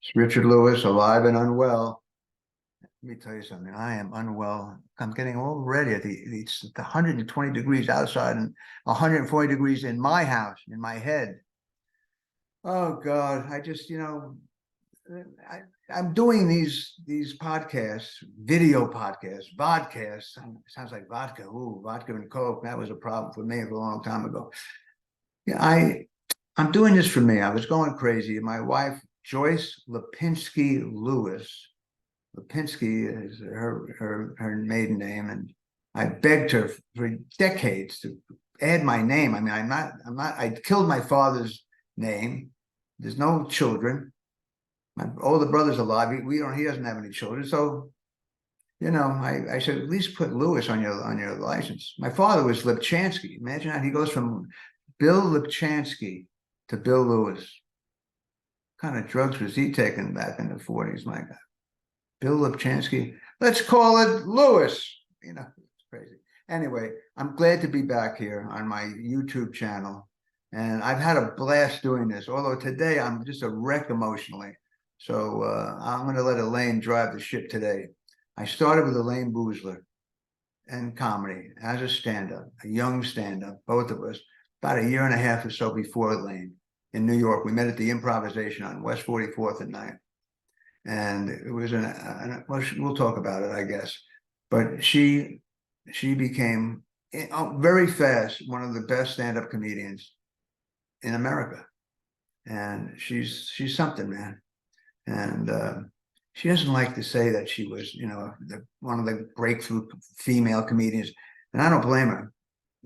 It's Richard Lewis, alive and unwell. Let me tell you something. I am unwell. I'm getting all ready. It's 120 degrees outside and 140 degrees in my house, in my head. Oh God, I just, I'm doing these podcasts, video podcasts, vodcasts. Sounds like vodka. Ooh, vodka and Coke. That was a problem for me a long time ago. Yeah, I'm doing this for me. I was going crazy. My wife, Joyce Lipinski Lewis. Lipinski is her maiden name, and I begged her for decades to add my name. I mean, I killed my father's name. There's no children. My older brother's alive. He doesn't have any children. So, I said, at least put Lewis on your license. My father was Lipchansky. Imagine that. He goes from Bill Lipchansky to Bill Lewis. What kind of drugs was he taking back in the 40s? My God. Bill Lipchansky. Let's call it Lewis. It's crazy. Anyway, I'm glad to be back here on my YouTube channel. And I've had a blast doing this, although today I'm just a wreck emotionally. So I'm going to let Elayne drive the ship today. I started with Elayne Boosler and comedy as a stand-up, a young stand-up, both of us, about a year and a half or so before Elayne in New York. We met at the Improvisation on West 44th and 9th. And it was we'll talk about it, I guess. But she became very fast one of the best stand-up comedians in America. And she's something, man. And she doesn't like to say that she was, one of the breakthrough female comedians. And I don't blame her.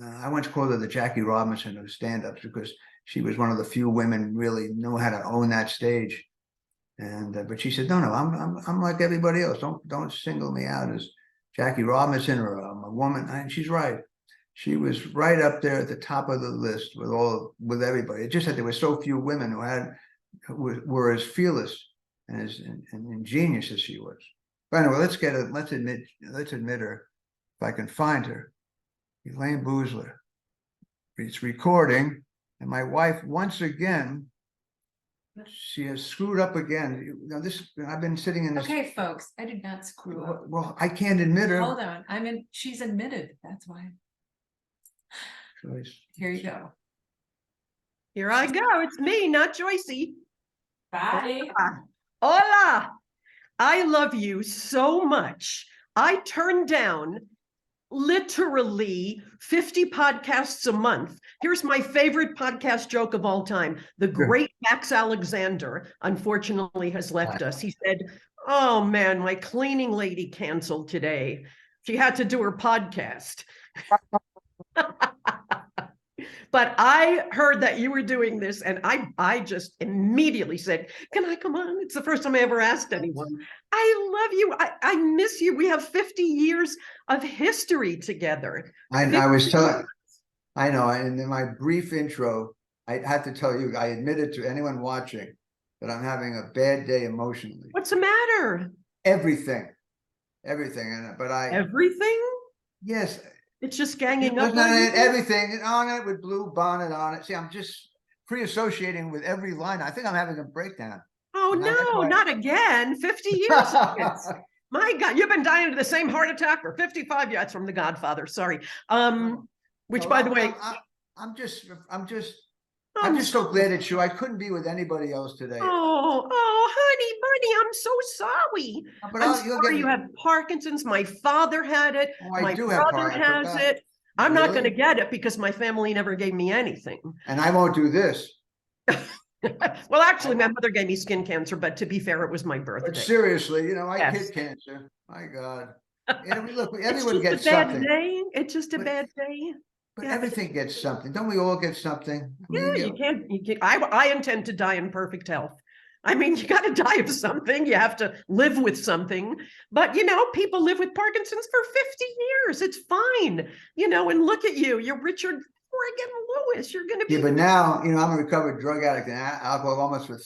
I once called her the Jackie Robinson of stand-ups because she was one of the few women really knew how to own that stage. And but she said, no, I'm like everybody else. Don't single me out as Jackie Robinson or I'm a woman. And she's right. She was right up there at the top of the list with everybody. It just that there were so few women who were as fearless and as ingenious as she was. But anyway, let's admit her, if I can find her. Elayne Boosler. It's recording, and my wife once again. She has screwed up again. I've been sitting in this. Okay, folks, I did not screw up. Well, I can't admit her. Hold on, she's admitted. That's why. Joyce. Here you go. Here I go. It's me, not Joycey. Bye. Hola. I love you so much. I turned down literally 50 podcasts a month. Here's my favorite podcast joke of all time. The great Max Alexander, unfortunately, has left us. He said, oh man, my cleaning lady canceled today. She had to do her podcast. But I heard that you were doing this, and I just immediately said, can I come on? It's the first time I ever asked anyone. I love you. I miss you. We have 50 years of history together. I was telling, I know, and in my brief intro, I have to tell you, I admitted to anyone watching that I'm having a bad day emotionally. What's the matter? Everything. Everything? Yes. It's just ganging up. Everything on it with blue bonnet on it. See, I'm just pre-associating with every line. I think I'm having a breakdown. Oh, no, not again. 50 years. My God, you've been dying of the same heart attack for 55 years. That's from The Godfather. Sorry. Which, by the way, I'm just so glad it's you. I couldn't be with anybody else today. Oh, honey, buddy, I'm so sorry. But I'm sorry you have Parkinson's. My father had it. My brother has it. I'm not going to get it because my family never gave me anything. And I won't do this. Well, actually, my mother gave me skin cancer, but to be fair, it was my birthday. But seriously, I get cancer. My God. Look, everyone gets something. It's just a bad day. But everything gets something. Don't we all get something? You can't. I intend to die in perfect health. I mean, you got to die of something. You have to live with something. But, people live with Parkinson's for 50 years. It's fine. And look at you. You're Richard friggin' Lewis. You're going to be. Yeah, but now, I'm a recovered drug addict and alcohol almost for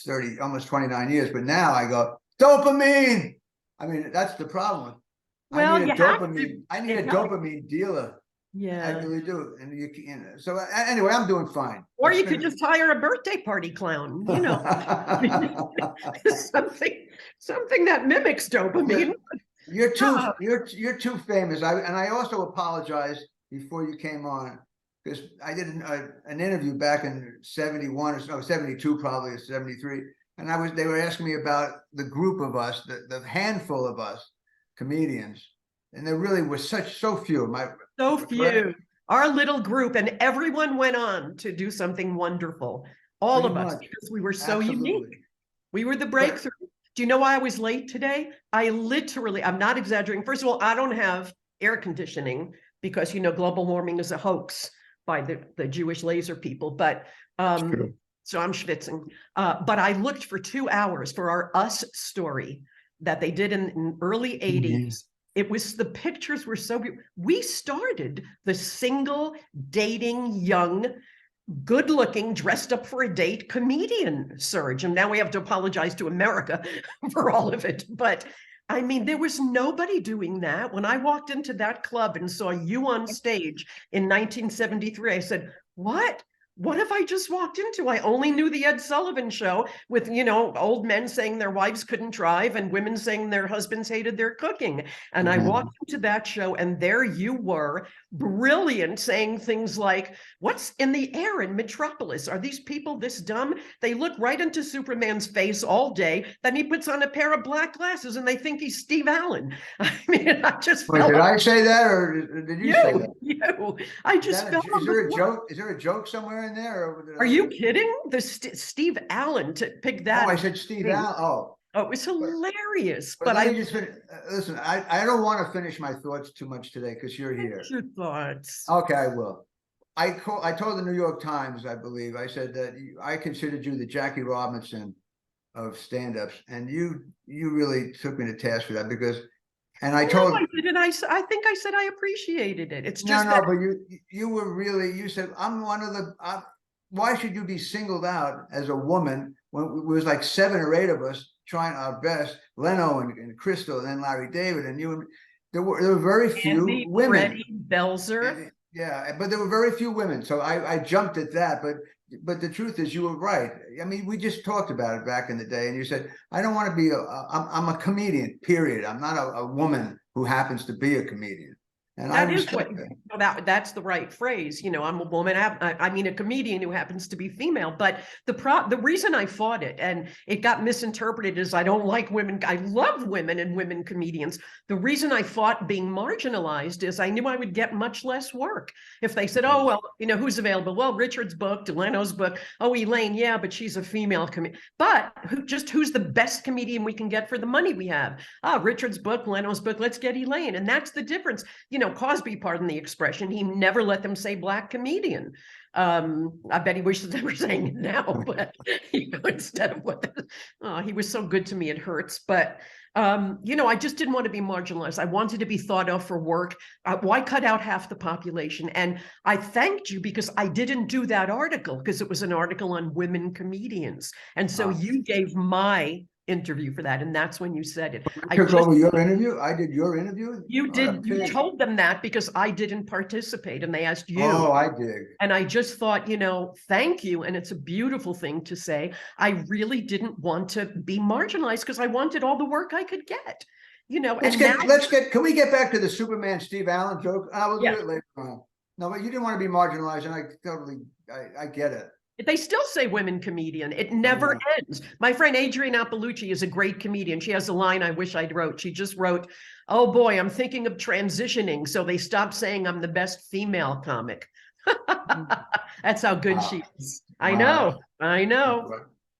almost 29 years. But now I go, dopamine. I mean, that's the problem. Well, I need a dopamine dealer. Yeah. really do. And so anyway, I'm doing fine. Or It's you could been- just hire a birthday party clown, you know, something that mimics dopamine. Ah. You're too famous. I also apologize before you came on because I did an interview back in 71 or so, 72 probably, or 73. And they were asking me about the group of us, the handful of us comedians. And there really was so few. So few. Our little group, and everyone went on to do something wonderful. All Pretty of us, much. because we were so Absolutely. unique. We were the breakthrough. Do you know why I was late today? I'm not exaggerating. First of all, I don't have air conditioning because, global warming is a hoax by the Jewish laser people. But so I'm schwitzing. But I looked for 2 hours for our Us story that they did in early 80s. It was, the pictures were so beautiful. We started the single dating young, good looking, dressed up for a date comedian surge. And now we have to apologize to America for all of it. But I mean, there was nobody doing that. When I walked into that club and saw you on stage in 1973, I said, what have I just walked into? I only knew the Ed Sullivan Show with, old men saying their wives couldn't drive and women saying their husbands hated their cooking. And I walked into that show and there you were, brilliant, saying things like, what's in the air in Metropolis? Are these people this dumb? They look right into Superman's face all day. Then he puts on a pair of black glasses and they think he's Steve Allen. I mean, I just Wait, felt did I say that or did you say that? I just felt Is there a joke? Is there a joke somewhere in there? Are you kidding? Steve Allen to pick that. Oh, I said Steve Allen. Oh, it was hilarious. But let me just listen. I don't want to finish my thoughts too much today because you're here. Your thoughts. Okay, I will. I told the New York Times, I believe, I said that I considered you the Jackie Robinson of stand-ups, and you really took me to task for that because. And I told. I didn't. I think I said I appreciated it. It's just no, but you were really. You said I'm one of the. Why should you be singled out as a woman when it was like 7 or 8 of us trying our best? Leno and Crystal, and then Larry David, and you. There were very few women. Freddie Belzer. Yeah, but there were very few women, so I jumped at that. But the truth is, you were right. I mean, we just talked about it back in the day, and you said, I don't want to be I'm a comedian, period. I'm not a woman who happens to be a comedian. And that is what that's the right phrase. I'm a woman. I mean, a comedian who happens to be female. But the reason I fought it, and it got misinterpreted as I don't like women. I love women and women comedians. The reason I fought being marginalized is I knew I would get much less work if they said, oh, well, who's available? Well, Richard's book, Delano's book. Oh, Elayne, yeah, but she's a female comedian. But who's the best comedian we can get for the money we have? Richard's book, Delano's book. Let's get Elayne. And that's the difference. Cosby, pardon the expression, he never let them say black comedian. I bet he wishes they were saying it now, but instead of he was so good to me, it hurts. But I just didn't want to be marginalized. I wanted to be thought of for work. Why cut out half the population? And I thanked you because I didn't do that article because it was an article on women comedians. And so you gave my interview for that, and that's when you said it. I took over your interview. I did your interview. You did. You told them that because I didn't participate, and they asked you. Oh, I did. And I just thought, thank you, and it's a beautiful thing to say. I really didn't want to be marginalized because I wanted all the work I could get. Can we get back to the Superman Steve Allen joke? I will do it later on. No, but you didn't want to be marginalized, and I get it. They still say women comedian. It never ends. My friend Adrienne Appalucci is a great comedian. She has a line I wish I'd wrote. She just wrote, oh boy, I'm thinking of transitioning. So they stopped saying I'm the best female comic. That's how good she is. I know. Let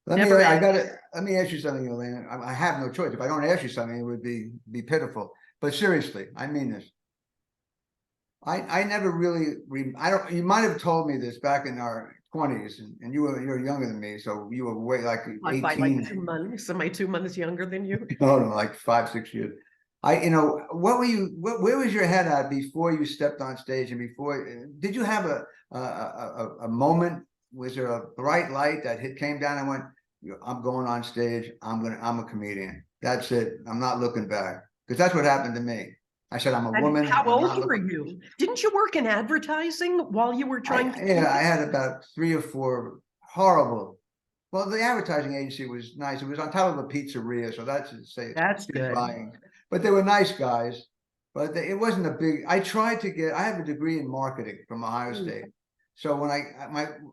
me ask you something, Elayne. I have no choice. If I don't ask you something, it would be pitiful. But seriously, I mean this. I never really you might have told me this back in our 20s, and you're younger than me, so you were way like 18. By like 2 months. Am I 2 months younger than you? No, like 5-6 years. What were you? Where was your head at before you stepped on stage, and did you have a moment? Was there a bright light that came down and went, I'm going on stage. I'm a comedian. That's it. I'm not looking back, because that's what happened to me. I said, I'm a And woman. how I'm not old were looking. you? Didn't you work in advertising while you were trying to? Yeah, I had about 3 or 4 horrible. Well, the advertising agency was nice. It was on top of a pizzeria, so that's to say That's good good. buying. But they were nice guys. But it wasn't a big. I tried to get. I have a degree in marketing from Ohio Mm. State. So when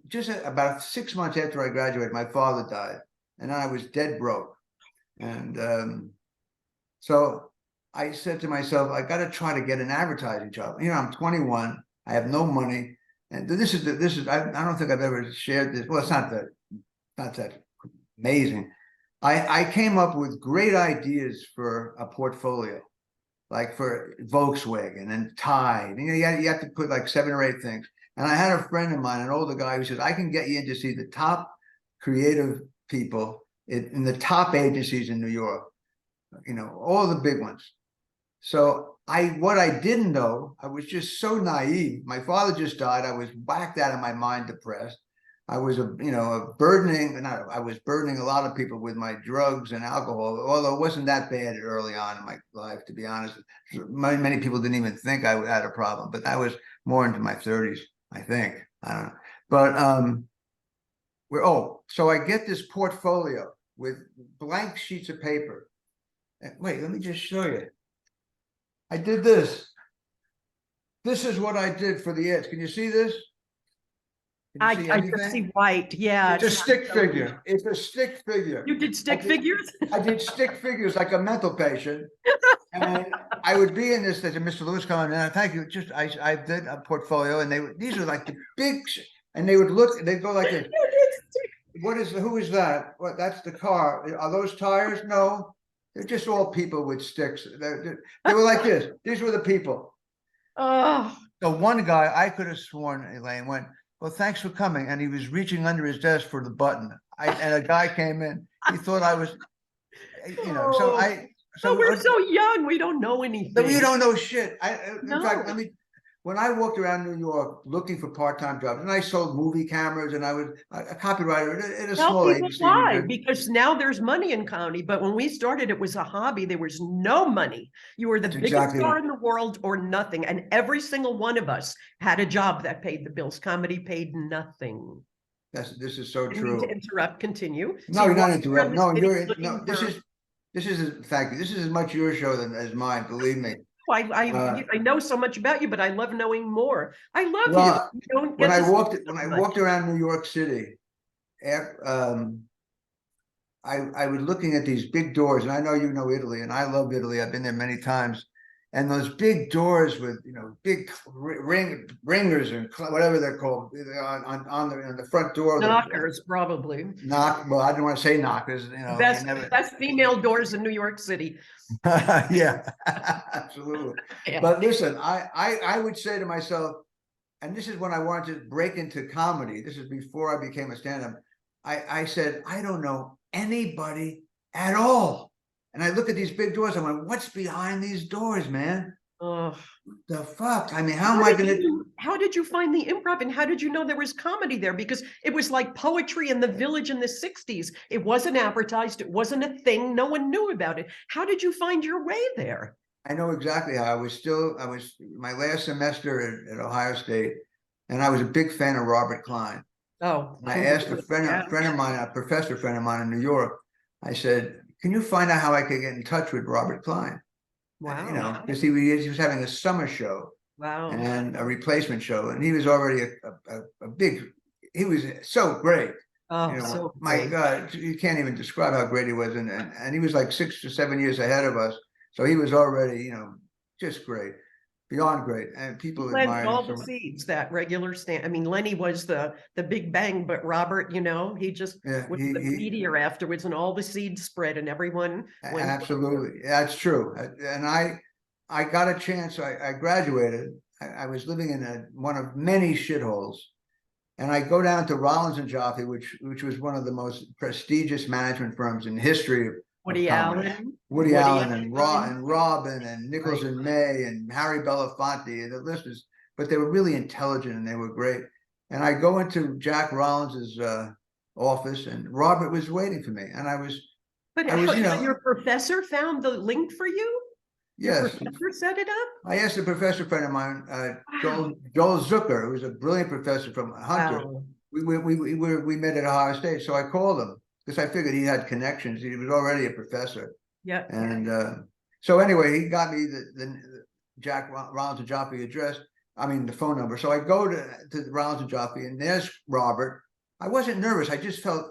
just about 6 months after I graduated, my father died, and I was dead broke. And so I said to myself, I got to try to get an advertising job. You know, I'm 21. I have no money. And this is I don't think I've ever shared this. Well, it's not that amazing. I came up with great ideas for a portfolio, like for Volkswagen and Tide. You know, you have to put like 7 or 8 things. And I had a friend of mine, an older guy, who says, I can get you in to see the top creative people in the top agencies in New York, you know, all the big ones. So what I didn't know, I was just so naive. My father just died. I was whacked out of my mind, depressed. I was burdening a lot of people with my drugs and alcohol, although it wasn't that bad early on in my life, to be honest. Many people didn't even think I had a problem, but that was more into my 30s, I think. I don't know. But so I get this portfolio with blank sheets of paper. Wait, let me just show you. I did this. This is what I did for the ads. Can you see this? Can you see I anything? just see white. Yeah. It's a not stick so- figure. It's a stick figure. You did stick figures? I did stick figures like a mental patient. And I would be in this, there's a Mr. Lewis coming in. Thank you. I did a portfolio, and these are like the big, and they would look, they'd go like this. Who is that? What? That's the car. Are those tires? No, they're just all people with sticks. They were like this. These were the people. Oh, So one guy, I could have sworn, Elayne went, well, thanks for coming. And he was reaching under his desk for the button. And a guy came in. He thought I was, but we're so young. We don't know anything. But you don't know shit. In fact, No. when I walked around New York looking for part-time jobs, and I sold movie cameras, and I was a copywriter in a Tell small people agency. why, because now there's money in comedy. But when we started, it was a hobby. There was no money. You were the That's biggest exactly star right. in the world or nothing. And every single one of us had a job that paid the bills. Comedy paid nothing. This is so Didn't mean to true. interrupt. Continue. No, So you're not walking around interrupting. the No, city looking this for- is thank you. This is as much your show as mine. Believe me. I know so much about you, but I love knowing more. I love Well, you. You don't when get I to see when so I much. walked around New York City, I was looking at these big doors, and I know you know Italy, and I love Italy. I've been there many times, and those big doors with big ringers and whatever they're called on the front door. Knockers, probably. Well, I don't want to say knockers. Best female doors in New York City. Yeah, absolutely. Yeah. But listen, I would say to myself, and this is when I wanted to break into comedy. This is before I became a stand-up. I said, I don't know anybody at all. And I look at these big doors. I'm like, what's behind these doors, man? Oh. The fuck? I mean, how am I going to? How did you find the improv, and how did you know there was comedy there? Because it was like poetry in the Village in the 60s. It wasn't advertised. It wasn't a thing. No one knew about it. How did you find your way there? I know exactly how. I was my last semester at Ohio State, and I was a big fan of Robert Klein. Oh, And I asked a friend of mine, a professor friend of mine in New York, I said, can you find out how I could get in touch with Robert Klein? Wow. Because he was having a summer show. Wow. And a replacement show, and he was already a big. He was so great. Oh, so my great. God, you can't even describe how great he was, and he was like 6 or 7 years ahead of us. So he was already, just great, beyond great, and people admired all him the so much. seeds, that regular stand. I mean, Lenny was the big bang, but Robert, he just was the meteor afterwards, and all the seeds spread, and everyone went. Absolutely, that's true. And I got a chance. I graduated. I was living in one of many shitholes, and I go down to Rollins and Jaffe, which was one of the most prestigious management firms in history of Woody Allen. Woody Allen and Robin and Nichols and May and Harry Belafonte. The list is, but they were really intelligent and they were great. And I go into Jack Rollins's office, and Robert was waiting for me, and I was. But your professor found the link for you? Your Yes, professor set it up? I asked a professor friend of mine, Wow. Joel Zucker, who's a brilliant professor from Hunter. Wow. We met at Ohio State, so I called him because I figured he had connections. He was already a professor, Yeah. and so anyway, he got me the Jack Rollins and Jaffe address. I mean the phone number. So I go to Rollins and Jaffe, and there's Robert. I wasn't nervous. I just felt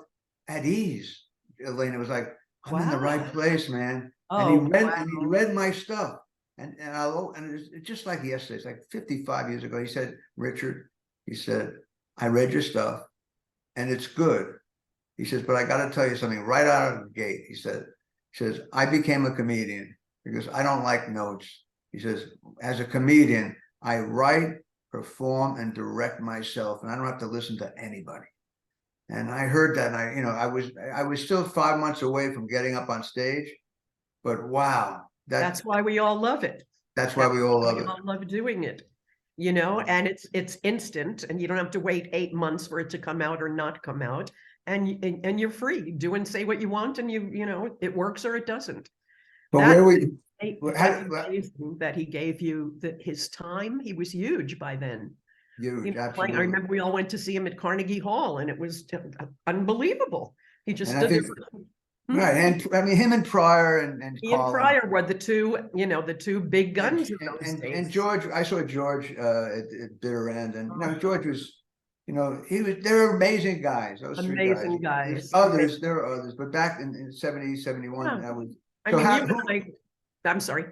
at ease. Elayne, it was like I'm in the right Wow. place, man. Oh, And he wow. read my stuff. And it's just like yesterday, it's like 55 years ago. He said, Richard, he said, I read your stuff and it's good. He says, but I got to tell you something right out of the gate. He says, I became a comedian because I don't like notes. He says, as a comedian, I write, perform, and direct myself, and I don't have to listen to anybody. And I heard that, and I was still 5 months away from getting up on stage, but wow, That's why we all love it. that's why we all love We it. all love doing it, you know, and it's instant and you don't have to wait 8 months for it to come out or not come out. And you're free. Do and say what you want, and you know, it works or it doesn't. But That- where we, That's amazing that he gave you his time. He was huge by then. You huge, know, I absolutely. remember we all went to see him at Carnegie Hall, and it was unbelievable. He just And I stood think, there. right, and I mean him and Pryor and He and Carlin. Pryor were the two, you know, the two big guns in those And days. George, I saw George at Bitter End, and George was, they were amazing guys. Those three guys. Amazing guys. There are others, but back in 70, 71, Yeah. that was. I So mean, how, you and I'm sorry.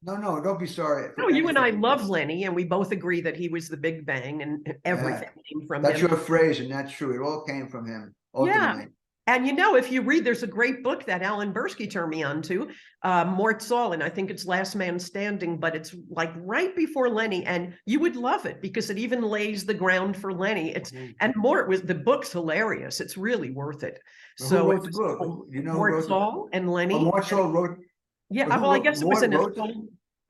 no, don't be sorry. No, you and I love Lenny, and we both agree that he was the Big Bang, and everything came from That's him. your phrase, and that's true. It all came from him, Yeah. ultimately. And you know, if you read, there's a great book that Alan Bursky turned me on to, Mort Saul, and I think it's Last Man Standing, but it's like right before Lenny, and you would love it because it even lays the ground for Lenny. And Mort the book's hilarious. It's really worth it. Who wrote the book? You know, Mort Saul and Lenny. Mort Saul wrote. Yeah, Well, well, I guess it was in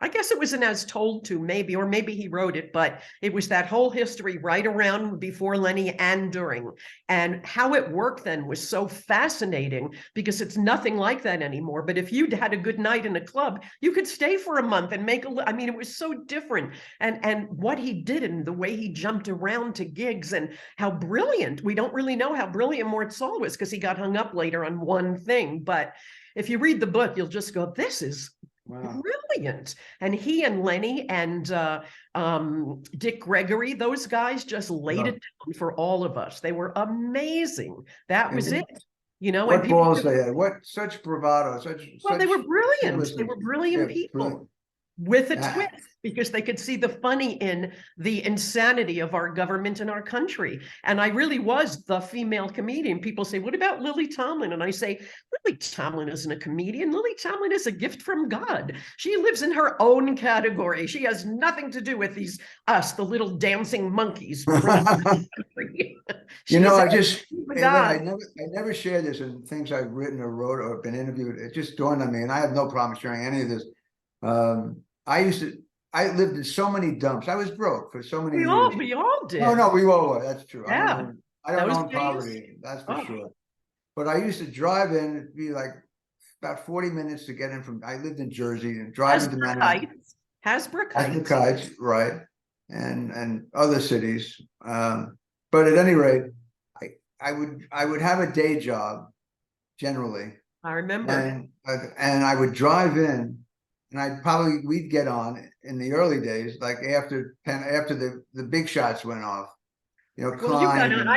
I guess it was an As Told To, maybe, or maybe he wrote it, but it was that whole history right around before Lenny and during. And how it worked then was so fascinating because it's nothing like that anymore. But if you'd had a good night in a club, you could stay for a month and I mean, it was so different. And what he did and the way he jumped around to gigs and how brilliant, we don't really know how brilliant Mort Saul was because he got hung up later on one thing. But if you read the book, you'll just go, this is brilliant. And he and Lenny and Dick Gregory, those guys just laid it down for all of us. They were amazing. That was it. You know, what balls they had, what such bravado, they were brilliant. They were fearlessness. brilliant Yeah, people. brilliant. With a twist, because they could see the funny in the insanity of our government and our country. And I really was the female comedian. People say, what about Lily Tomlin? And I say, Lily Tomlin isn't a comedian. Lily Tomlin is a gift from God. She lives in her own category. She has nothing to do with us, the little dancing monkeys. I never shared this in things I've written or wrote or been interviewed. It just dawned on me, and I have no problem sharing any of this. I lived in so many dumps. I was broke for so many years. We all did. No, we all were. That's true. Yeah. I don't know poverty. That's for sure. But I used to drive in, it'd be like about 40 minutes to get in from, I lived in Jersey and driving to Manhattan. Hasbrook Heights, right. And other cities. But at any rate, I would have a day job generally. I remember. And I would drive in. And we'd get on in the early days, like after the big shots went off. You know, well, you got on.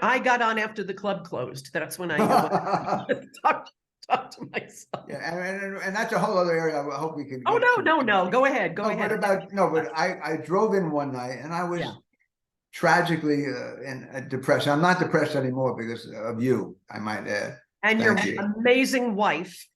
I got on after the club closed. That's when I talk to myself. Yeah, and that's a whole other area. I hope we can. Oh no. Go ahead. Go ahead. But I drove in one night and I was tragically depressed. I'm not depressed anymore because of you, I might add. And your amazing wife.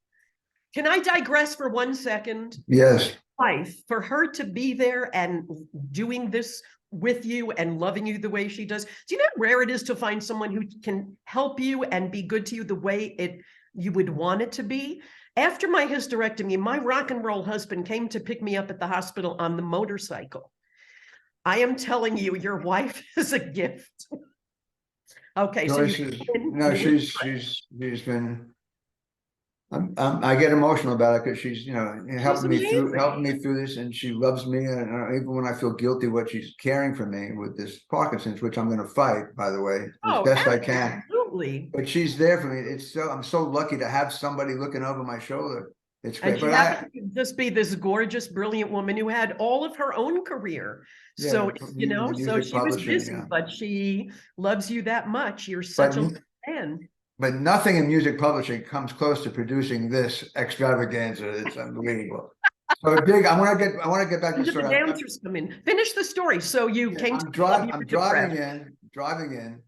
Can I digress for 1 second? Yes. Wife, for her to be there and doing this with you and loving you the way she does. Do you know how rare it is to find someone who can help you and be good to you the way you would want it to be? After my hysterectomy, my rock and roll husband came to pick me up at the hospital on the motorcycle. I am telling you, your wife is a gift. Okay, so she's been I get emotional about it because she's, helping amazing. me through this, and she loves me. And even when I feel guilty, what she's caring for me with this Parkinson's, which I'm going to fight, by the way, as Oh, best I can. absolutely. But she's there for me. I'm so lucky to have somebody looking over my shoulder. It's And great. she But happened to just be this gorgeous, brilliant woman who had all of her own career. So, the so music she was publishing, busy, but she loves you that much. You're But such a fan. but nothing in music publishing comes close to producing this extravaganza. It's unbelievable. So I want to get back to When the did the story. dancers come in? Finish the story. So you came to I'm the club, driving. you were I'm depressed. driving in.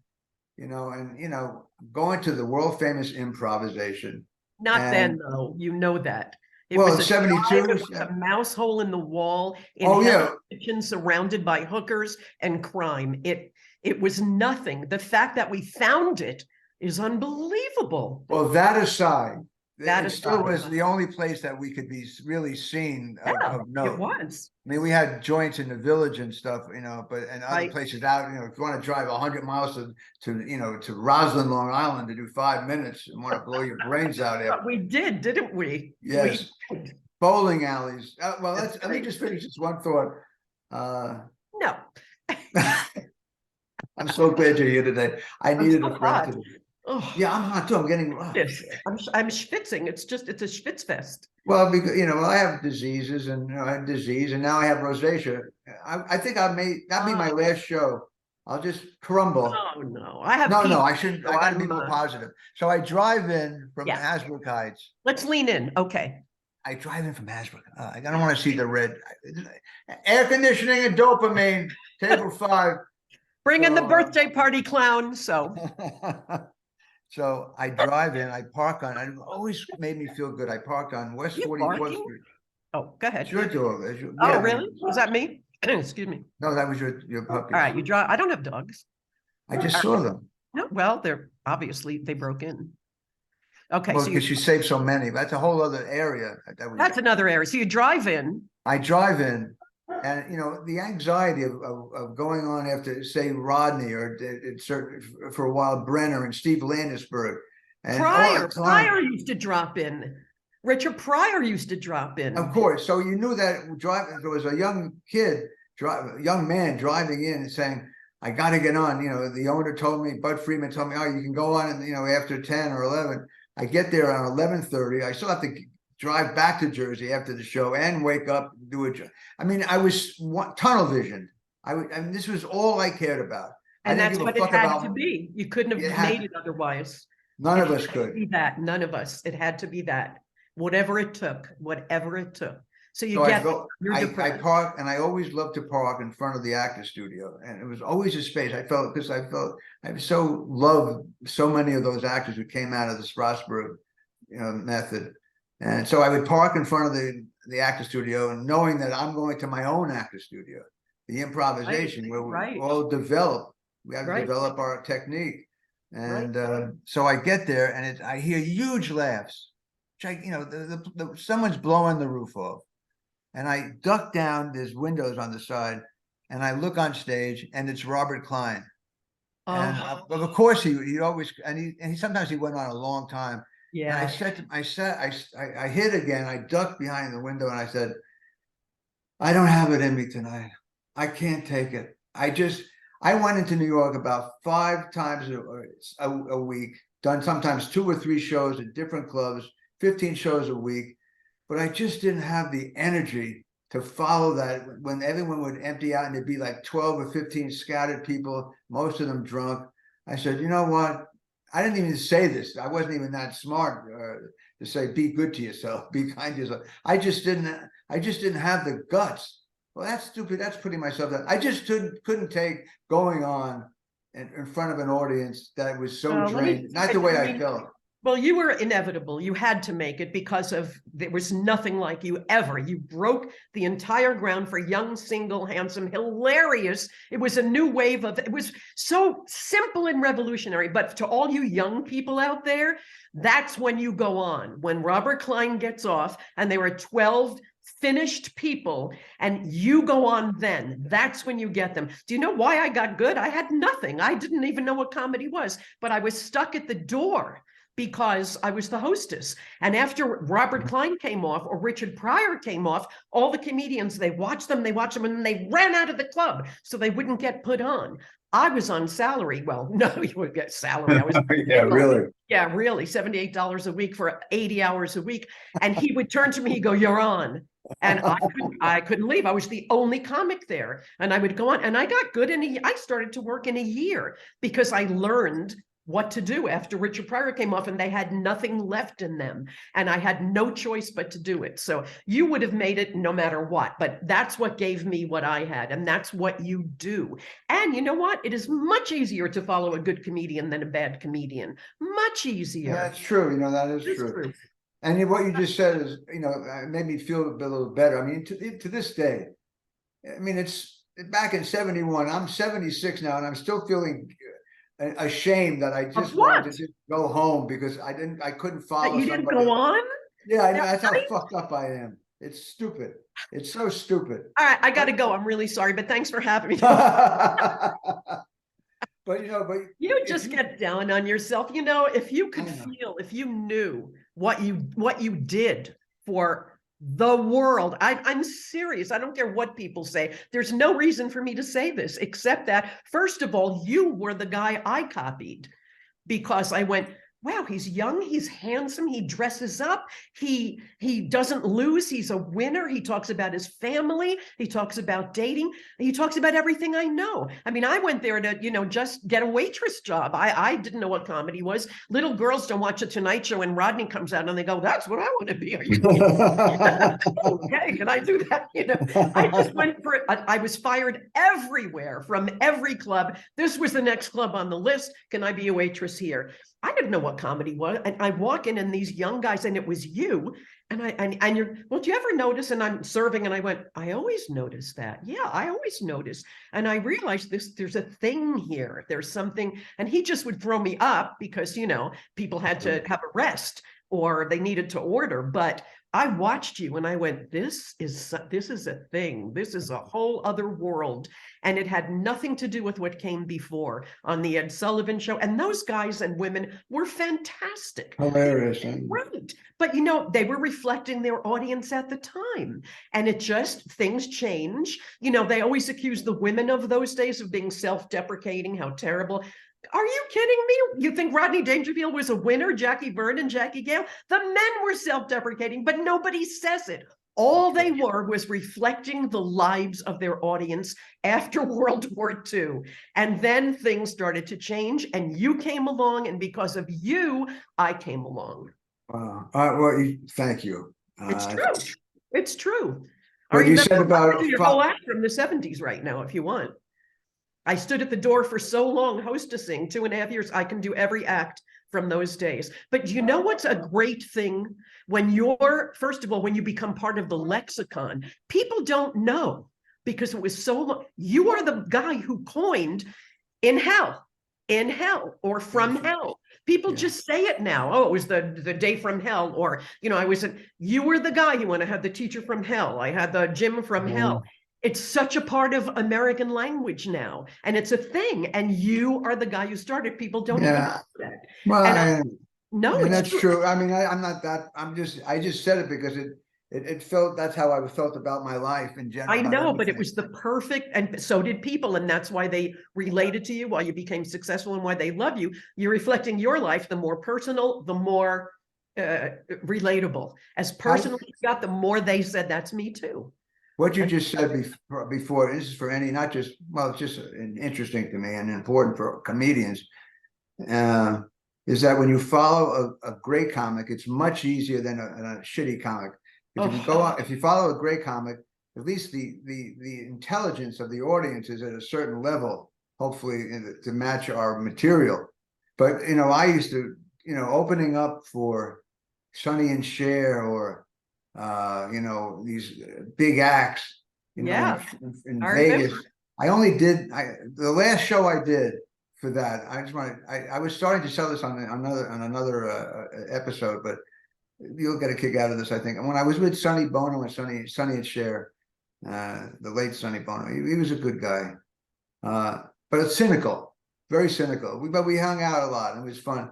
Going to the world famous improvisation. Not then, And though. You know that. It well, was in a dive, '72. it was a mouse hole in the wall in Oh Hell's yeah. Kitchen, surrounded by hookers and crime. It was nothing. The fact that we found it is unbelievable. Well, that aside, That it still aside. was the only place that we could be really seen Yeah, of note. it was. I mean, we had joints in the village and stuff, but and other Right. places out, if you want to drive 100 miles to Roslyn, Long Island to do 5 minutes and want to blow your brains out But we did, didn't we? Yes. We did. Bowling alleys. Well, That's let me right. just finish this one thought. No, I'm so glad you're here today. I I'm needed so a friend hot. today. Oh, Yeah, I'm hot too. I'm getting yes. I'm schwitzing. It's a schwitz fest. well, because I have diseases, and I have disease, and now I have rosacea. I think I may that be my last show. I'll just crumble. Oh no, I have No, people, I shouldn't. so I got to be I'm, more positive. So I drive in from Yeah. Hasbrook Heights. Let's lean in. Okay. I drive in from Hasbrook. I don't want to see the red air conditioning and dopamine. Table 5. Bring in the So, birthday party clown. So So I drive in. I park on. It always made me feel good. I parked on West You 44th barking? Street. oh, go ahead. It's your dog. Oh, Yeah, really? Was that me? Excuse me. No, that was your puppy. All right, you draw. I don't have dogs. I just saw them. No, well, they're obviously they broke in. Okay, Well, so because you saved so many. That's a whole other area. that's another area. So you drive in. I drive in, and the anxiety of going on after, say, Rodney, or certain for a while Brenner and Steve Landisberg, and Pryor used to drop in. Richard Pryor used to drop in. Of course. So you knew that there was a young man driving in and saying, I got to get on. The owner told me, Bud Freeman told me, oh, you can go on, and after 10 or 11. I get there around 11:30. I still have to drive back to Jersey after the show and wake up and do it. I mean, I was tunnel vision. I mean, this was all I cared about. And that's what it had to be. You couldn't have made it otherwise. None of us could. Be that. None of us. It had to be that. Whatever it took. So you I park, and I always loved to park in front of the actor studio, and it was always a space. I so loved so many of those actors who came out of the Strasberg, method, and so I would park in front of the actor studio, and knowing that I'm going to my own actor studio, the improvisation where we all develop. We have to develop our technique, and so I get there, and I hear huge laughs. Someone's blowing the roof off. And I duck down, there's windows on the side, and I look on stage, and it's Robert Klein. And of course he always, and he sometimes he went on a long time. Yeah. And I hid again. I ducked behind the window, and I said, I don't have it in me tonight. I can't take it. I went into New York about 5 times a week, done sometimes 2 or 3 shows at different clubs, 15 shows a week. But I just didn't have the energy to follow that when everyone would empty out and there'd be like 12 or 15 scattered people, most of them drunk. I said, you know what? I didn't even say this. I wasn't even that smart to say, be good to yourself, be kind to yourself. I just didn't have the guts. Well, that's stupid. That's putting myself down. I just couldn't take going on in front of an audience that was so drained. Not the way I felt. Well, you were inevitable. You had to make it because there was nothing like you ever. You broke the entire ground for young, single, handsome, hilarious. It was a new wave it was so simple and revolutionary. But to all you young people out there, that's when you go on. When Robert Klein gets off and there are 12 finished people and you go on then, that's when you get them. Do you know why I got good? I had nothing. I didn't even know what comedy was, but I was stuck at the door. because I was the hostess. And after Robert Klein came off or Richard Pryor came off, all the comedians, they watched them, and then they ran out of the club so they wouldn't get put on. I was on salary. Well, no, you would get salary. I was Yeah, really. Yeah, really, $78 a week for 80 hours a week. And he would turn to me, he'd go, "You're on." And I couldn't leave. I was the only comic there. And I would go on, and I got good I started to work in a year because I learned what to do after Richard Pryor came off and they had nothing left in them. And I had no choice but to do it. So you would have made it no matter what, but that's what gave me what I had. And that's what you do. And you know what? It is much easier to follow a good comedian than a bad comedian. Much easier. Yeah, that's true. You know, that is true. And what you just said is, you know, it made me feel a little better. I mean, to this day, I mean, it's back in 71, I'm 76 now, and I'm still feeling ashamed that I just wanted to just go home because I couldn't follow. That you didn't go on? Yeah, I know. That's how fucked up I am. It's stupid. It's so stupid. All right, I got to go. I'm really sorry, but thanks for having me. But you just get down on yourself. You know, if you could feel, if you knew what you did for the world. I'm serious. I don't care what people say. There's no reason for me to say this, except that, first of all, you were the guy I copied because I went, wow, he's young, he's handsome, he dresses up, he doesn't lose, he's a winner, he talks about his family, he talks about dating, he talks about everything I know. I mean, I went there to, you know, just get a waitress job. I didn't know what comedy was. Little girls don't watch a Tonight Show and Rodney comes out and they go, "That's what I want to be." Are you okay, can I do that? You know, I just went for it. I was fired everywhere from every club. This was the next club on the list. Can I be a waitress here? I didn't know what comedy was. And I walk in and these young guys, and it was you. And you're, "Well, do you ever notice?" And I'm serving and I went, "I always notice that. Yeah, I always notice." And I realized there's a thing here. There's something. And he just would throw me up because, you know, people had to have a rest or they needed to order. But I watched you and I went, this is a thing. This is a whole other world. And it had nothing to do with what came before on the Ed Sullivan Show. And those guys and women were fantastic. Hilarious. Right. But, you know, they were reflecting their audience at the time. And it just, things change. You know, they always accuse the women of those days of being self-deprecating, how terrible. Are you kidding me? You think Rodney Dangerfield was a winner? Jackie Vernon, Jackie Gale? The men were self-deprecating, but nobody says it. All they were was reflecting the lives of their audience after World War II. And then things started to change and you came along, and because of you, I came along. Wow. Well, thank you. It's true. It's true. What you said about your whole act from the 70s right now, if you want. I stood at the door for so long hostessing, 2.5 years. I can do every act from those days. But you know what's a great thing? When you're, first of all, when you become part of the lexicon, people don't know because it was so long. You are the guy who coined in hell, or from hell. People just say it now. Oh, it was the day from hell. Or, you know, you were the guy who went, I had the teacher from hell. I had the gym from hell. It's such a part of American language now, and it's a thing. And you are the guy who started. People don't know that. Well, no, that's true. I mean, I'm not that. I just said it because it felt, that's how I felt about my life in general. I know, but it was the perfect, and so did people, and that's why they related to you, why you became successful, and why they love you. You're reflecting your life. The more personal, the more relatable. As personal as you got, the more they said, "That's me too." What you just said before, this is for any, not just, well, it's just interesting to me and important for comedians, is that when you follow a great comic, it's much easier than a shitty comic. If you follow a great comic, at least the intelligence of the audience is at a certain level, hopefully to match our material. But, you know, I used to, you know, opening up for Sonny and Cher or, you know, these big acts, you know, in Vegas. I only did, the last show I did for that, I was starting to sell this on another episode, but you'll get a kick out of this, I think. And when I was with Sonny Bono and Sonny and Cher, the late Sonny Bono, he was a good guy, but it's cynical, very cynical. But we hung out a lot and it was fun.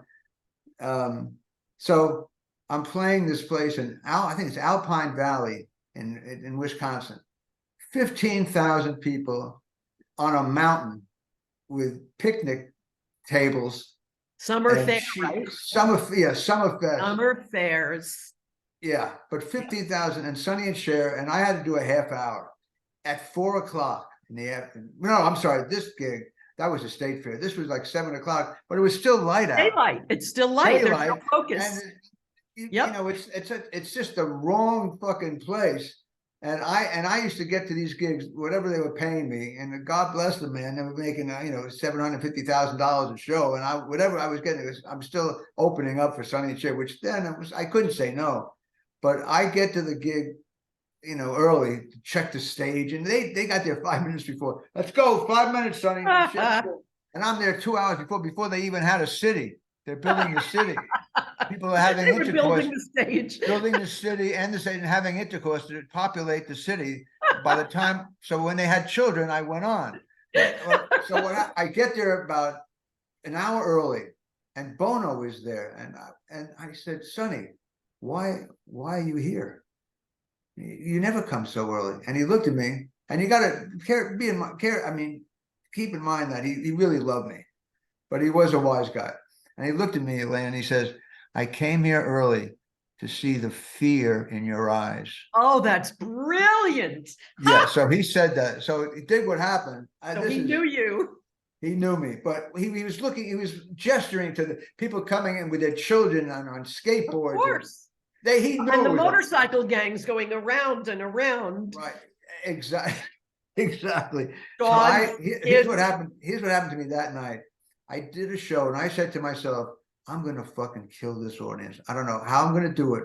So I'm playing this place in I think it's Alpine Valley in Wisconsin. 15,000 people on a mountain with picnic tables Summer and fair, right? summer fest. Summer fairs. Yeah, but 15,000 and Sonny and Cher, and I had to do a half hour at 4 o'clock in the afternoon. No, I'm sorry, this gig, that was a state fair. This was like 7 o'clock, but it was still light out. Daylight. It's still light. There's no Daylight, focus. and you Yep. know, it's just the wrong fucking place. And I used to get to these gigs, whatever they were paying me, and God bless them, man. They were making $750,000 a show, and whatever I was getting, I'm still opening up for Sonny and Cher, which then I couldn't say no. But I get to the gig, early to check the stage, and they got there 5 minutes before. Let's go, 5 minutes, Sonny. And I'm there 2 hours before they even had a city. They're building the city. People are having intercourse, building the stage, building the city and the state, and having intercourse to populate the city. By the time, so when they had children, I went on. So when I get there about an hour early, and Bono was there, and I said, Sonny, why are you here? You never come so early. And he looked at me, and you got to I mean, keep in mind that he really loved me, but he was a wise guy. And he looked at me, Elayne, and he says, I came here early to see the fear in your eyes. Oh, that's brilliant. Yeah, so he said that. So he did what happened. So he knew you. He knew me, but he was gesturing to the people coming in with their children on skateboards. Of course. He knew. And the motorcycle gangs going around and around. Right, exactly. Exactly. God, so here's what happened. Here's what happened to me that night. I did a show, and I said to myself, I'm going to fucking kill this audience. I don't know how I'm going to do it,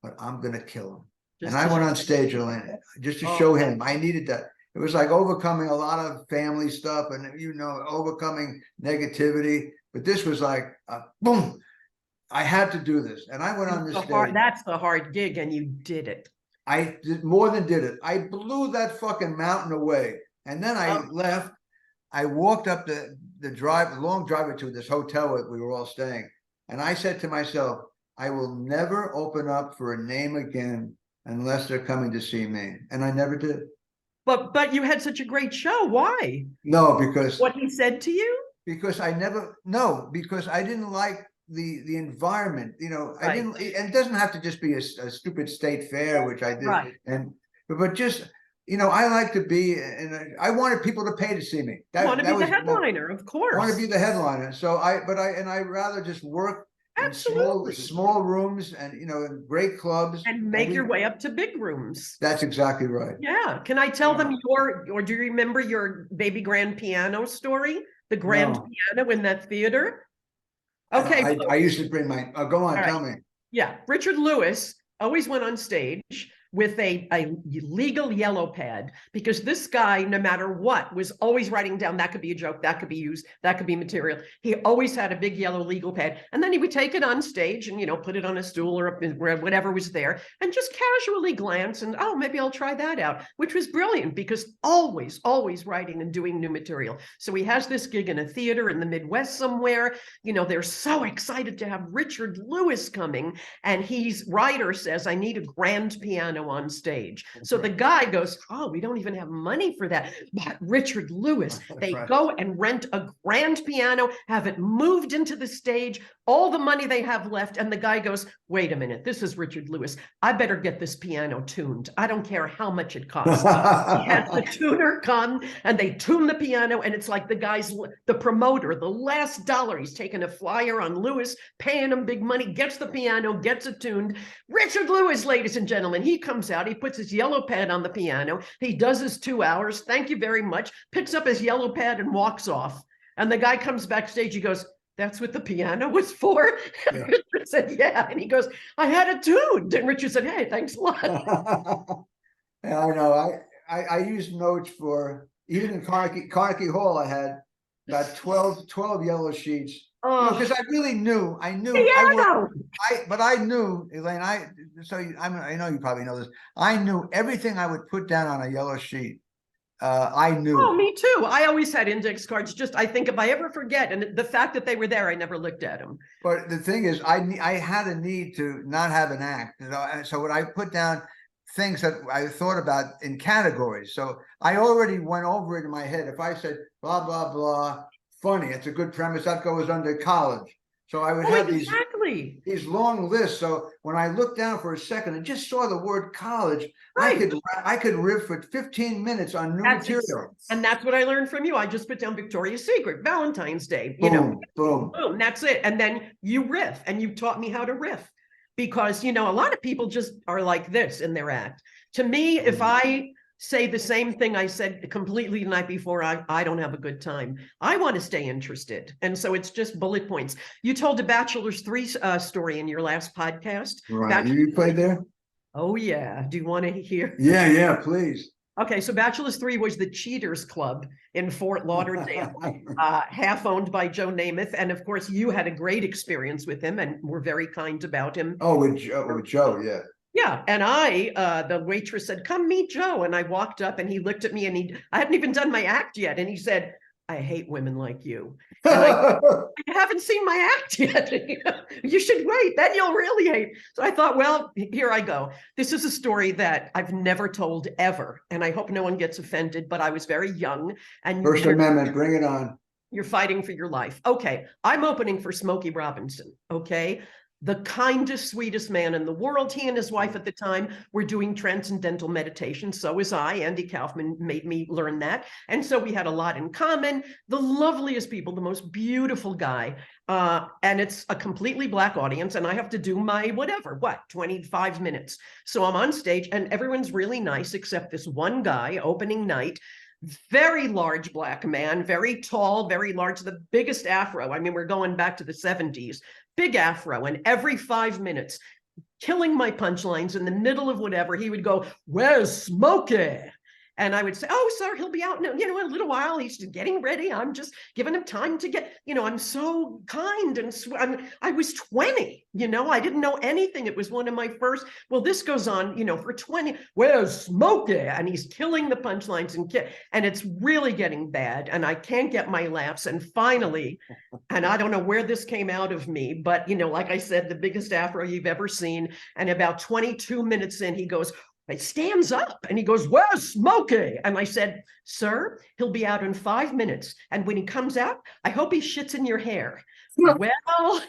but I'm going to kill them. And I went on stage, Elayne, just to show him. I needed that. It was like overcoming a lot of family stuff and, overcoming negativity. But this was like, boom, I had to do this. And I went on this stage. That's the hard gig, and you did it. I did more than did it. I blew that fucking mountain away. And then I left. I walked up the long driveway to this hotel where we were all staying. And I said to myself, I will never open up for a name again unless they're coming to see me. And I never did. But you had such a great show. Why? No, because what he said to you? Because I didn't like the environment. I didn't, and it doesn't have to just be a stupid state fair, which I did. Right. But just I like to be, I wanted people to pay to see me. You want to be the headliner, of course. I want to be the headliner. So I rather just work Absolutely. in small rooms and in great clubs and make your way up to big rooms. That's exactly right. Yeah. Can I tell them or do you remember your baby grand piano story? The grand piano in that theater? Okay. I used to bring my, go on, tell me. Yeah. Richard Lewis always went on stage with a legal yellow pad, because this guy, no matter what, was always writing down, that could be a joke, that could be used, that could be material. He always had a big yellow legal pad. And then he would take it on stage and, put it on a stool or whatever was there and just casually glance and, oh, maybe I'll try that out, which was brilliant because always writing and doing new material. So he has this gig in a theater in the Midwest somewhere. They're so excited to have Richard Lewis coming. And writer says, I need a grand piano on stage. So the guy goes, oh, we don't even have money for that. But Richard Lewis, they go and rent a grand piano, have it moved into the stage, all the money they have left. And the guy goes, wait a minute, this is Richard Lewis. I better get this piano tuned. I don't care how much it costs. He has the tuner come and they tune the piano. And it's like the promoter, the last dollar, he's taking a flyer on Lewis, paying him big money, gets the piano, gets it tuned. Richard Lewis, ladies and gentlemen, he comes out, he puts his yellow pad on the piano, he does his 2 hours, thank you very much, picks up his yellow pad and walks off. And the guy comes backstage, he goes, that's what the piano was for? Yeah. Richard said, yeah. And he goes, I had it tuned. And Richard said, hey, thanks a lot. Yeah, I know. I used notes for, even in Carnegie Hall, I had about 12 yellow sheets. Because I really knew, but I knew, Elayne, I know you probably know this. I knew everything I would put down on a yellow sheet I Oh, knew. me too. I always had index cards. Just I think if I ever forget, and the fact that they were there, I never looked at them. But the thing is, I had a need to not have an act. And so what I put down things that I thought about in categories. So I already went over it in my head. If I said blah blah blah, funny, it's a good premise that goes under college. So I would Oh, have exactly. these long lists. So when I looked down for a second and just saw the word college, Right. I could riff for 15 minutes on new material. And that's what I learned from you. I just put down Victoria's Secret, Valentine's Day, Boom, boom. boom, that's it. And then you riff, and you taught me how to riff, because a lot of people just are like this in their act. To me, if I say the same thing I said completely the night before, I don't have a good time. I want to stay interested. And so it's just bullet points. You told a Bachelor's 3 story in your last podcast. Right. You played there? Oh, yeah. Do you want to hear? Yeah, please. Okay, so Bachelor's 3 was the Cheaters Club in Fort Lauderdale, half owned by Joe Namath. And of course, you had a great experience with him and were very kind about him. Oh, with Joe, yeah. Yeah, and the waitress said, "Come meet Joe." And I walked up and he looked at me, and I hadn't even done my act yet. And he said, "I hate women like you." And I haven't seen my act yet. You should wait, then you'll really hate. So I thought, well, here I go. This is a story that I've never told ever. And I hope no one gets offended, but I was very young. And First Amendment, bring it on. You're fighting for your life. Okay, I'm opening for Smokey Robinson, okay? The kindest, sweetest man in the world. He and his wife at the time were doing transcendental meditation. So was I. Andy Kaufman made me learn that. And so we had a lot in common. The loveliest people, the most beautiful guy. And it's a completely Black audience. And I have to do my 25 minutes. So I'm on stage and everyone's really nice, except this one guy, opening night. Very large Black man, very tall, very large, the biggest afro. I mean, we're going back to the 70s. Big afro, and every 5 minutes, killing my punchlines in the middle of whatever, he would go, "Where's Smokey?" And I would say, "Oh, sir, he'll be out in a little while. He's getting ready. I'm just giving him time to get, I'm so kind and I was 20, I didn't know anything. It was one of my first. Well, this goes on, for 20. Where's Smokey? And he's killing the punchlines and it's really getting bad. And I can't get my laughs. And finally, and I don't know where this came out of me, but like I said, the biggest afro you've ever seen. And about 22 minutes in, he goes, he stands up and he goes, "Where's Smokey?" And I said, "Sir, he'll be out in 5 minutes. And when he comes out, I hope he shits in your hair." Well,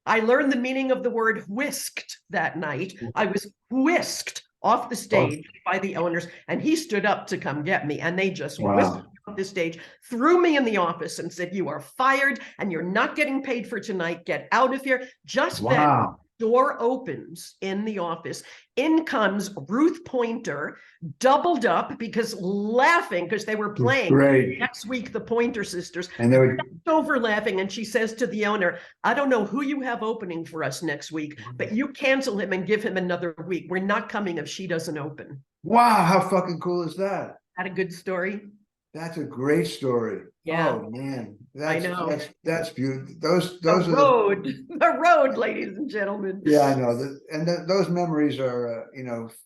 I learned the meaning of the word whisked that night. I was whisked off the stage by the owners, and he stood up to come get me. And they just whisked me off the stage, threw me in the office and said, "You are fired and you're not getting paid for tonight. Get out of here." Just then, door opens in the office. In comes Ruth Pointer, doubled up laughing because they were playing next week, the Pointer Sisters. And they were over laughing. And she says to the owner, "I don't know who you have opening for us next week, but you cancel him and give him another week. We're not coming if she doesn't open." Wow, how fucking cool is that? Had a good story. That's a great story. Yeah. Oh man, I know. That's beautiful. Those the are the road, ladies and gentlemen. Yeah, I know that, those memories are,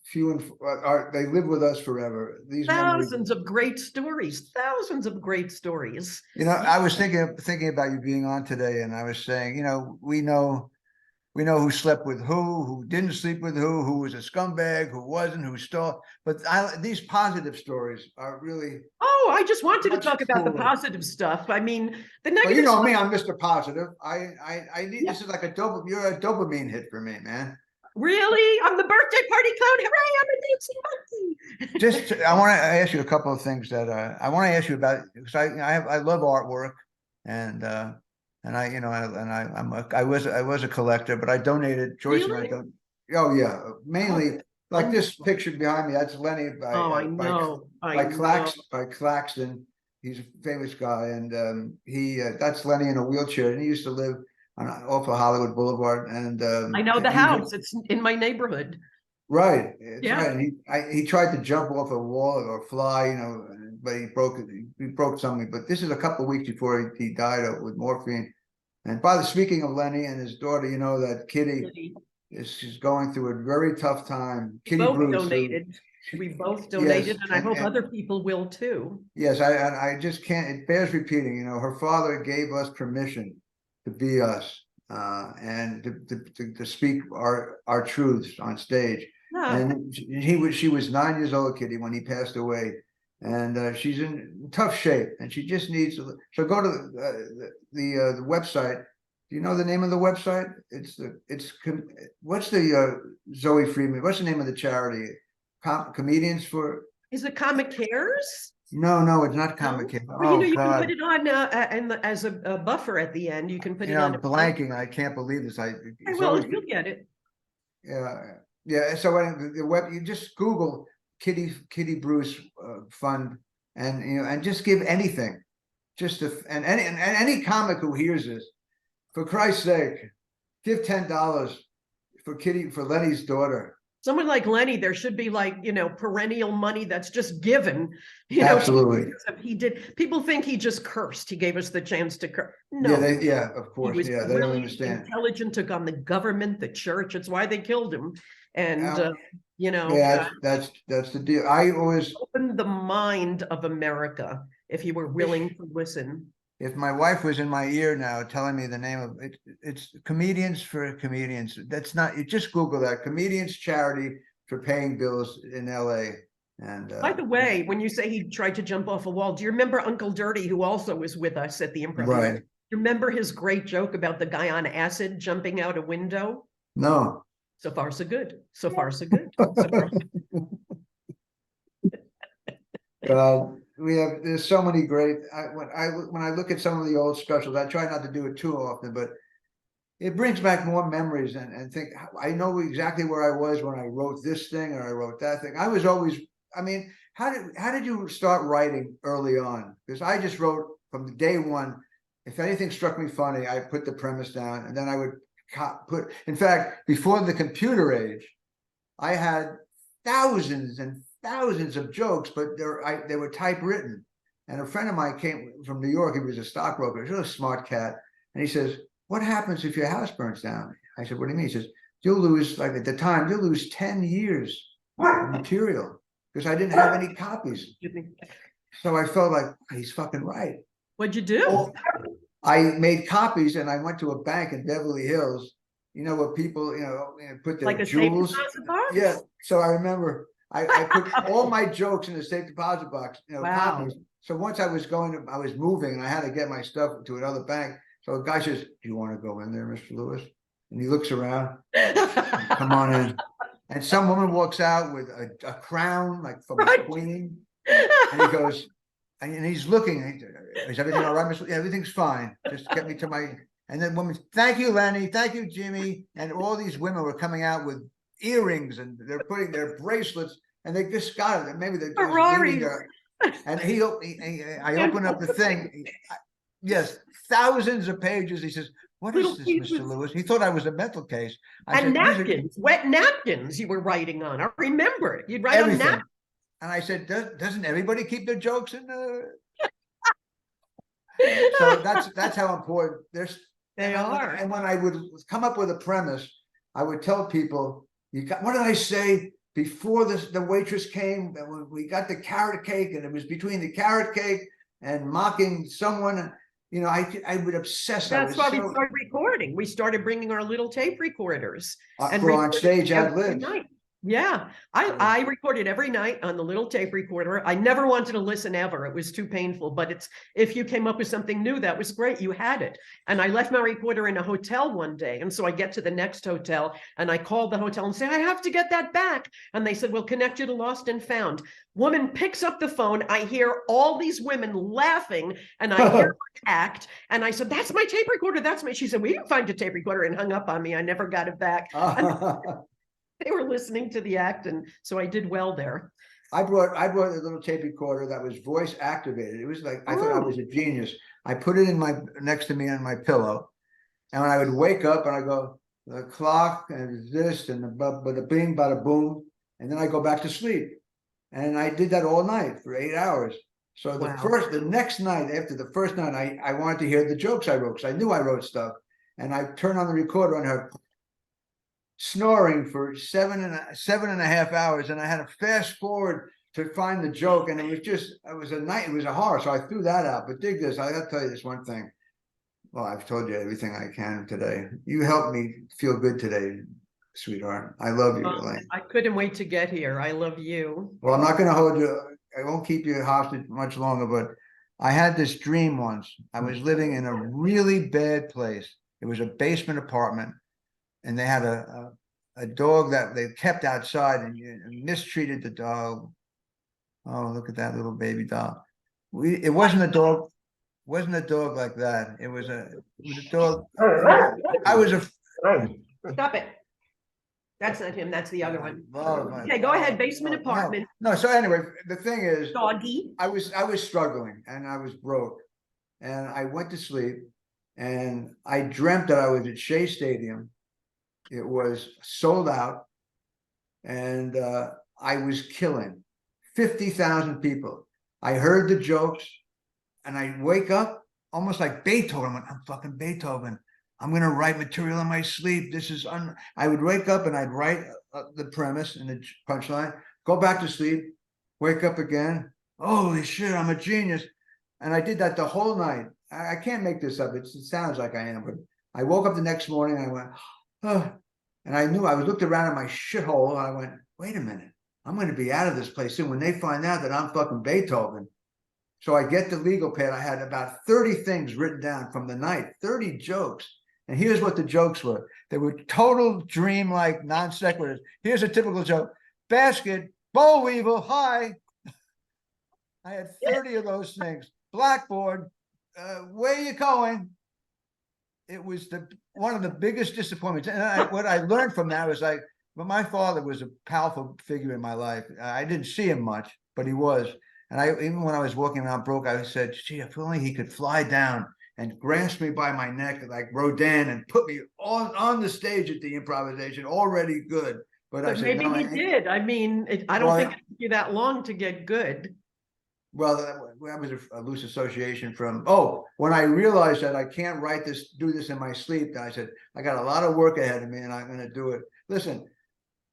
few and they live with us forever. These thousands of great stories. Thousands of great stories. I was thinking about you being on today, and I was saying, we know who slept with who didn't sleep with who was a scumbag, who wasn't, who stole. But these positive stories are really. Oh, I just wanted to talk about the positive stuff. I mean, the negative. Well, you know me, I'm Mr. Positive. I need this is like you're a dopamine hit for me, man. Really? I'm the birthday party clown. Hooray, I'm a dancing monkey. Just, I want to ask you a couple of things that I want to ask you about, because I love artwork, and I was a collector, but I donated. Joyce and I don't. Oh yeah, mainly like this picture behind me. That's Lenny by Claxton. He's a famous guy, and that's Lenny in a wheelchair, and he used to live off of Hollywood Boulevard. And I know the house. It's in my neighborhood. Right. Yeah. Right. And he tried to jump off a wall or fly, but he broke it. He broke something. But this is a couple of weeks before he died with morphine. And speaking of Lenny and his daughter, that Kitty is going through a very tough time. Kitty Both Bruce, donated. We both donated, Yes, and I hope and- other people will too. Yes, I just can't, it bears repeating, you know, her father gave us permission to be us, and to speak our truths on stage. Yeah, And she was 9 years old, Kitty, when he passed away. And she's in tough shape, and she just needs to, so go to the website. Do you know the name of the website? What's the Zoe Friedman, what's the name of the charity? Comedians for, is it Comic Cares? no, it's not No? Comic Care. Well, you know, Oh, you can God. put it on as a buffer at the end. You can put You it know, on. I'm blanking. I can't believe this. It's Well, always, you'll get it. yeah. So the web, you just Google Kitty Bruce Fund, and you know, and just give anything, just to, and any comic who hears this, for Christ's sake, give $10 for Lenny's daughter. Someone like Lenny, there should be like, you know, perennial money that's just given. You know, Absolutely. he did. People think he just cursed. He gave us the chance to curse. No, Of he course. was Yeah, they don't really understand. intelligent, took on the government, the church. It's why they killed him. And, you know, Yeah, that's the deal. I always, opened the mind of America if you were willing to listen. if my wife was in my ear now telling me the name of it, it's Comedians for Comedians. That's not, you just Google that, Comedians Charity for Paying Bills in LA. And By the way, when you say he tried to jump off a wall, do you remember Uncle Dirty, who also was with us at the Improv? right. Do you remember his great joke about the guy on acid jumping out a window? No. So far, so good. So far, so good. So far, There's so many great, when I look at some of the old specials, I try not to do it too often, but it brings back more memories, and think, I know exactly where I was when I wrote this thing or I wrote that thing. I was always, I mean, how did you start writing early on? Because I just wrote from the day one. If anything struck me funny, I put the premise down, and then I would put, in fact, before the computer age, I had thousands and thousands of jokes, but they were typewritten. And a friend of mine came from New York. He was a stockbroker. He was a smart cat. And he says, what happens if your house burns down? I said, what do you mean? He says, you'll lose, like at the time, you'll lose 10 years of material, because I didn't have any copies. So I felt like, he's fucking right. what'd you do? Well, I made copies, and I went to a bank in Beverly Hills, you know, where people, you know, put their Like a safe jewels. deposit box? Yeah. So I remember I put all my jokes in a safe deposit box, you know, Wow. copies. So once I was moving, and I had to get my stuff to another bank. So a guy says, do you want to go in there, Mr. Lewis? And he looks around, come on in. And some woman walks out with a crown, like from a queen. And he goes, and he's looking, is everything all right, Mr. Yeah, everything's fine. Just get me to my, and then woman, thank you, Lenny, thank you, Jimmy. And all these women were coming out with earrings, and they're putting their bracelets, and they just got it. Maybe they're Ferraris. And I open up the thing. Yes, thousands of pages. He says, what is this, Mr. Lewis? He thought I was a mental case. I And said, napkins, wet napkins you were writing on. I remember it. You'd write on everything. napkins. And I said, doesn't everybody keep their jokes in the? So that's how important They are. And when I would come up with a premise, I would tell people, what did I say before the waitress came? When we got the carrot cake, and it was between the carrot cake and mocking someone. You know, I would obsess. That's why we started recording. We started bringing our little tape recorders and for on stage ad every libs. night. Yeah, I recorded every night on the little tape recorder. I never wanted to listen ever. It was too painful, but if you came up with something new, that was great. You had it. And I left my recorder in a hotel one day. And so I get to the next hotel and I called the hotel and say, I have to get that back. And they said, we'll connect you to Lost and Found. Woman picks up the phone. I hear all these women laughing, and I hear my act. And I said, that's my tape recorder. That's me. She said, we didn't find a tape recorder, and hung up on me. I never got it back. They were listening to the act, and so I did well there. I brought a little tape recorder that was voice activated. It was like, I thought I was a genius. I put it in next to me on my pillow, and when I would wake up and I go, the clock and this and the bada bing, bada boom, and then I go back to sleep. And I did that all night for 8 hours. So the next night after the first night, I wanted to hear the jokes I wrote, because I knew I wrote stuff, and I turned on the recorder and heard, snoring for 7.5 hours, and I had to fast forward to find the joke, and it was a horror. So I threw that out. But dig this, I got to tell you this one thing. Well, I've told you everything I can today. You helped me feel good today, sweetheart. I love you, Elayne. I couldn't wait to get here. I love you. Well, I'm not going to hold you. I won't keep you hostage much longer, but I had this dream once. I was living in a really bad place. It was a basement apartment, and they had a dog that they kept outside and mistreated the dog. Oh, look at that little baby doll. It wasn't a dog. Wasn't a dog like that. It was a dog. I was a. Stop it. That's not him. That's the other one. Oh, Okay, go ahead. Basement apartment. No, so anyway, the thing is, Doggy. I was struggling and I was broke, and I went to sleep, and I dreamt that I was at Shea Stadium. It was sold out, and I was killing 50,000 people. I heard the jokes, and I wake up almost like Beethoven. I'm fucking Beethoven. I'm going to write material in my sleep. This is I would wake up and I'd write the premise and the punchline, go back to sleep, wake up again. Holy shit, I'm a genius. And I did that the whole night. I can't make this up. It sounds like I am, but I woke up the next morning and I went, oh, and I knew. I looked around at my shithole and I went, wait a minute, I'm going to be out of this place soon when they find out that I'm fucking Beethoven. So I get the legal pad. I had about 30 things written down from the night, 30 jokes. And here's what the jokes were. They were total dream-like non sequiturs. Here's a typical joke. Basket, boll weevil, hi. I had 30 of those things. Blackboard, where you going? It was one of the biggest disappointments. And what I learned from that was well, my father was a powerful figure in my life. I didn't see him much, but he was. And even when I was walking around broke, I said, gee, if only he could fly down and grasp me by my neck like Rodin and put me on the stage at the improvisation, already good. But I said, maybe no, he did. I mean, I don't think it took you that long to get good. Well, that was a loose association from, when I realized that I can't do this in my sleep, then I said, I got a lot of work ahead of me and I'm going to do it. Listen,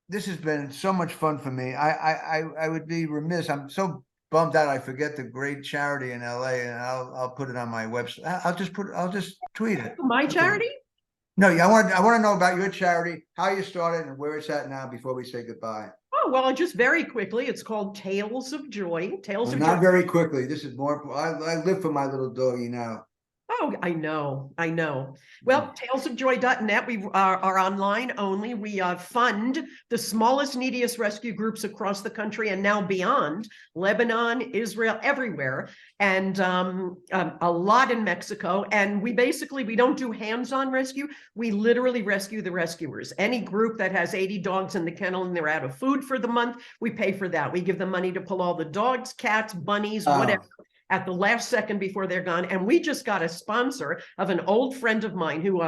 this has been so much fun for me. I would be remiss. I'm so bummed out I forget the great charity in LA, and I'll put it on my website. I'll just tweet it. My charity? No, I want to know about your charity, how you started and where it's at now before we say goodbye. Oh, well, just very quickly, it's called Tales of Joy. Not very quickly. This is more, I live for my little doggy now. Oh, I know. Well, talesofjoy.net, we are online only. We fund the smallest, neediest rescue groups across the country and now beyond, Lebanon, Israel, everywhere, and a lot in Mexico. And we don't do hands-on rescue. We literally rescue the rescuers. Any group that has 80 dogs in the kennel and they're out of food for the month, we pay for that. We give them money to pull all the dogs, cats, bunnies, whatever, at the last second before they're gone. And we just got a sponsor of an old friend of mine who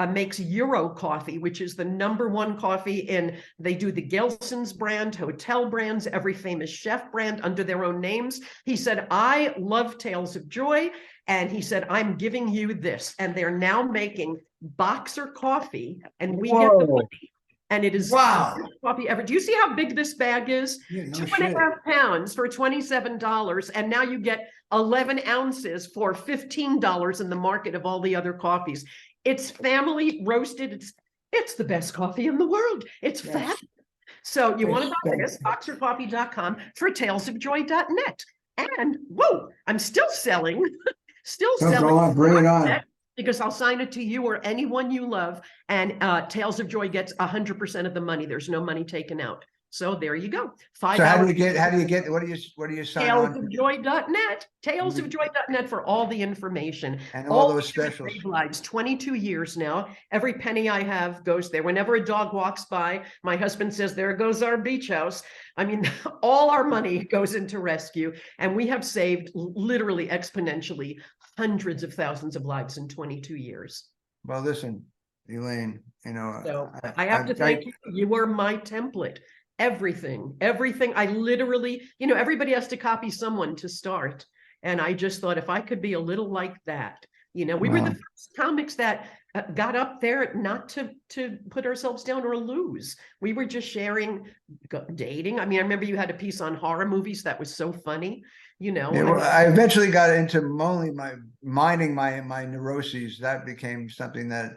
makes Euro coffee, which is the #1 coffee they do the Gelson's brand, hotel brands, every famous chef brand under their own names. He said, I love Tales of Joy. And he said, I'm giving you this. And they're now making Boxer coffee and we get the money. And it is wow coffee ever. Do you see how big this bag is? Yeah, no 2.5 pounds for $27. And now you get 11 ounces for $15 in the market of all the other coffees. It's family roasted. It's the best coffee in the world. It's fat. So you want to buy this, boxercoffee.com for talesofjoy.net. And whoa, I'm still selling. Go on, bring it on. Because I'll sign it to you or anyone you love, and Tales of Joy gets 100% of the money. There's no money taken out. So there you go. So how do you get, what do you sign on? Talesofjoy.net, talesofjoy.net for all the information. And all those specials. Lives, 22 years now. Every penny I have goes there. Whenever a dog walks by, my husband says, there goes our beach house. I mean, all our money goes into rescue, and we have saved literally exponentially hundreds of thousands of lives in 22 years. Well, listen, Elayne, so I have to thank you. You were my template. Everything. I literally, everybody has to copy someone to start. And I just thought if I could be a little like that, we were the first comics that got up there not to put ourselves down or lose. We were just sharing dating. I mean, I remember you had a piece on horror movies that was so funny, you know. Yeah, I well, mean, I eventually got into minding my neuroses. That became something that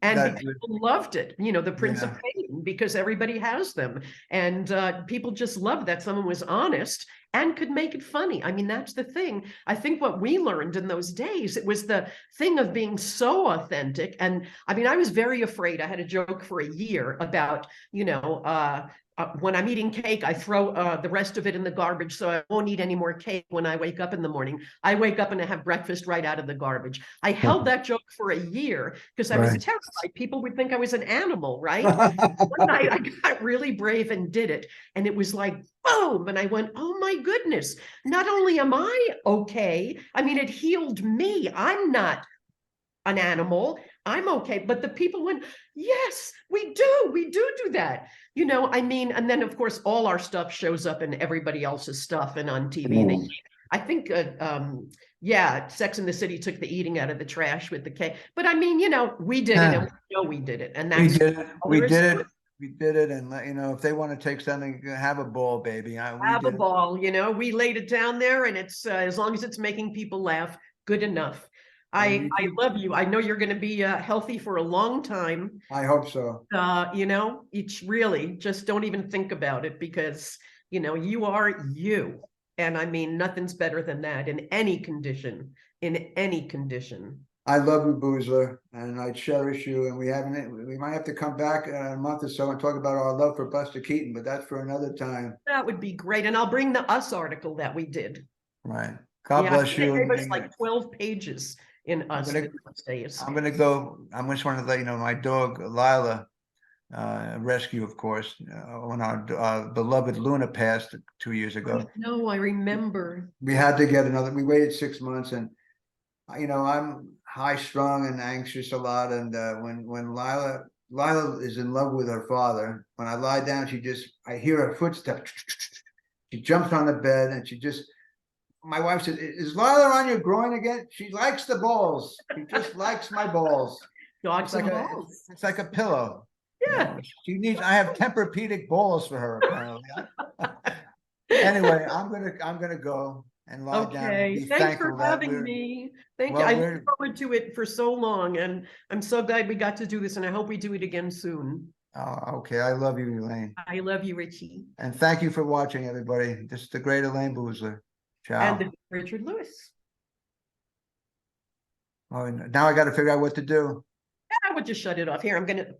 and people loved it, you know, the Prince of yeah. Pain, because everybody has them. And people just loved that someone was honest and could make it funny. I mean, that's the thing. I think what we learned in those days, it was the thing of being so authentic. And I mean, I was very afraid. I had a joke for a year about, you know, when I'm eating cake, I throw the rest of it in the garbage so I won't eat any more cake when I wake up in the morning. I wake up and I have breakfast right out of the garbage. I held that joke for a year because I was Right. terrified. People would think I was an animal, right? One night I got really brave and did it. And it was like, boom. And I went, oh my goodness, not only am I okay, I mean, it healed me. I'm not an animal. I'm okay. But the people went, yes, we do that. You know, I mean, and then of course, all our stuff shows up in everybody else's stuff and on TV. And I think, yeah, Sex and the City took the eating out of the trash with the cake. But I mean, you know, we did it and we know we did it. And We that's did it. all We there is did to it. We did it. And you know, if they want to take something, have a ball, baby. We have a did it. ball, you know, we laid it down there and it's as long as it's making people laugh, good enough. I love you. I know you're going to be healthy for a long time. I hope so. You know, it's really just don't even think about it because, you know, you are you. And I mean, nothing's better than that in any condition, in any condition. I love you, Boosler, and I cherish you. And we might have to come back in a month or so and talk about our love for Buster Keaton, but that's for another time. That would be great. And I'll bring the Us article that we did. Right. God Yeah, bless you. it was like 12 pages in Us gonna- these days. I'm gonna go. I just want to let you know my dog Lila, rescue, of course, when our beloved Luna passed 2 years ago. No, I remember. We had to get another. We waited 6 months, and you know I'm high strung and anxious a lot. And when Lila is in love with her father, when I lie down, I hear her footsteps. She jumps on the bed and my wife said, is Lila on your groin again? She likes the balls. She just likes my balls. Dogs It's and like balls. it's like a pillow. Yeah. You know, I have Tempur-Pedic balls for her, apparently. Anyway, I'm gonna go and lie down and be Thanks for thankful that having me. Thank you. well, I look forward to it for so long, and I'm so glad we got to do this, and I hope we do it again soon. okay. I love you, Elayne. I love you, Richie. And thank you for watching, everybody. This is the great Elayne Boosler. Ciao. And Richard Lewis. Oh, now I got to figure out what to do. I would just shut it off. Here, I'm gonna